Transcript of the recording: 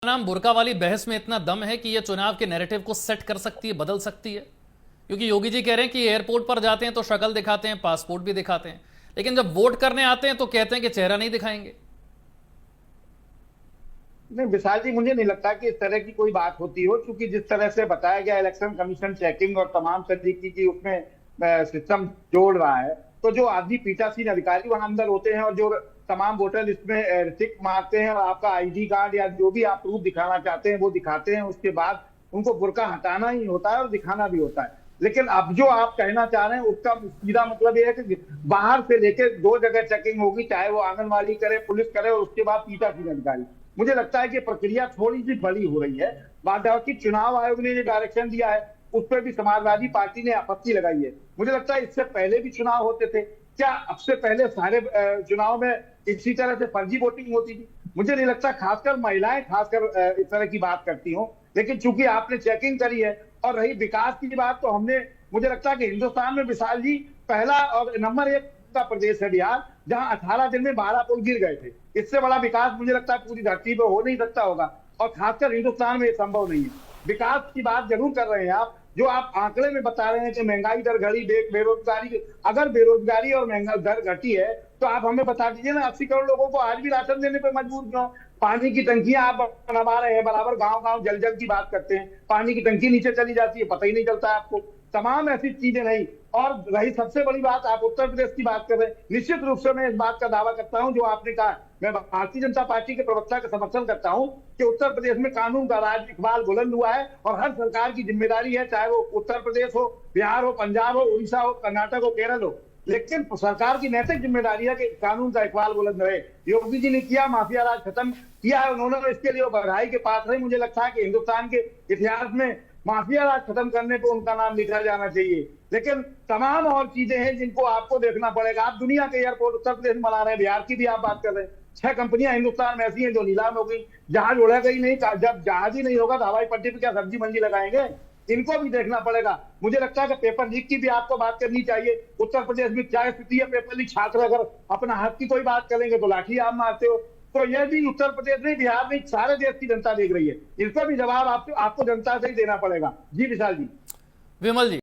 नाम बुर्का वाली बहस में इतना दम है कि ये चुनाव के नैरेटिव को सेट कर सकती है, बदल सकती है? क्योंकि योगी जी कह रहे हैं कि एयरपोर्ट पर जाते हैं तो शक्ल दिखाते हैं, पासपोर्ट भी दिखाते हैं, लेकिन जब वोट करने आते हैं तो कहते हैं कि चेहरा नहीं दिखाएंगे। नहीं विशाल जी, मुझे नहीं लगता कि इस तरह की कोई बात होती हो, क्योंकि जिस तरह से बताया गया इलेक्शन कमीशन चेकिंग और तमाम तरीके की उसमें सिस्टम जोड़ रहा है, तो जो आदमी पीठासीन अधिकारी वहां अंदर होते हैं और जो तमाम वोटर इसमें टिक मारते हैं और आपका आईडी कार्ड या जो भी आप प्रूफ दिखाना चाहते हैं वो दिखाते हैं, उसके बाद उनको बुर्का हटाना ही होता है और दिखाना भी होता है। लेकिन अब जो आप कहना चाह रहे हैं उसका सीधा मतलब ये है कि बाहर से लेकर दो जगह चेकिंग होगी, चाहे वो आंगनबाड़ी करे, पुलिस करे और उसके बाद पीठासीन अधिकारी। मुझे लगता है कि प्रक्रिया थोड़ी सी बड़ी हो रही है। बाकी चुनाव आयोग ने जो डायरेक्शन दिया है उस पर भी समाजवादी पार्टी ने आपत्ति लगाई है। मुझे लगता है इससे पहले भी चुनाव होते थे, क्या अब से पहले सारे चुनाव में इसी तरह से फर्जी वोटिंग होती थी? मुझे नहीं लगता, खासकर महिलाएं खासकर इस तरह की बात करती हों। लेकिन चूंकि आपने चेकिंग करी है और रही विकास की बात, तो हमने, मुझे लगता है कि हिंदुस्तान में विशाल जी पहला और नंबर 1 का प्रदेश है बिहार, जहां 18 दिन में 12 पुल गिर गए थे। इससे बड़ा विकास मुझे लगता है पूरी धरती पर हो नहीं सकता होगा, और खासकर हिंदुस्तान में ये संभव नहीं है। विकास की बात जरूर कर रहे हैं आप, जो आप आंकड़े में बता रहे हैं कि महंगाई दर घटी, बेरोजगारी, अगर बेरोजगारी और महंगाई दर घटी है तो आप हमें बता दीजिए ना, 80 करोड़ लोगों को आज भी राशन देने पर मजबूर क्यों? पानी की टंकियां आप बनवा रहे हैं, बराबर गांव गांव जल जल की बात करते हैं, पानी की टंकी नीचे चली जाती है, पता ही नहीं चलता आपको। तमाम ऐसी चीजें नहीं। और रही सबसे बड़ी बात, आप उत्तर प्रदेश की बात कर रहे हैं, निश्चित रूप से मैं इस बात का दावा करता हूं जो आपने कहा, मैं भारतीय जनता पार्टी के प्रवक्ता का समर्थन करता हूं कि उत्तर प्रदेश में कानून का राज इकबाल बुलंद हुआ है और हर सरकार की जिम्मेदारी है, चाहे वो उत्तर प्रदेश हो, बिहार हो, पंजाब हो, उड़ीसा हो, कर्नाटक हो, केरल हो, लेकिन सरकार की नैतिक जिम्मेदारी है कि कानून का इकबाल बुलंद रहे। योगी जी ने किया, माफिया राज खत्म किया है उन्होंने, इसके लिए बधाई के पात्र है। मुझे लगता है कि हिंदुस्तान के इतिहास में माफिया राज खत्म करने पर उनका नाम लिखा जाना चाहिए। लेकिन तमाम और चीजें हैं जिनको आपको देखना पड़ेगा। आप दुनिया के एयरपोर्ट उत्तर प्रदेश में बना रहे हैं, बिहार की भी आप बात कर रहे हैं, 6 कंपनियां हिंदुस्तान में ऐसी हैं जो नीलाम हो गई, जहाज उड़ा गई नहीं। जब जहाज ही नहीं होगा तो हवाई पट्टी पे क्या सब्जी मंडी लगाएंगे? इनको भी देखना पड़ेगा। मुझे लगता है कि पेपर लीक की भी आपको बात करनी चाहिए। उत्तर प्रदेश में क्या स्थिति है पेपर लीक? छात्र अगर अपना हक की कोई बात करेंगे तो लाठी आप मारते हो। तो यह भी उत्तर प्रदेश नहीं, बिहार नहीं, सारे देश की जनता देख रही है। इसका भी जवाब आपको जनता से ही देना पड़ेगा। जी विशाल जी। विमल जी।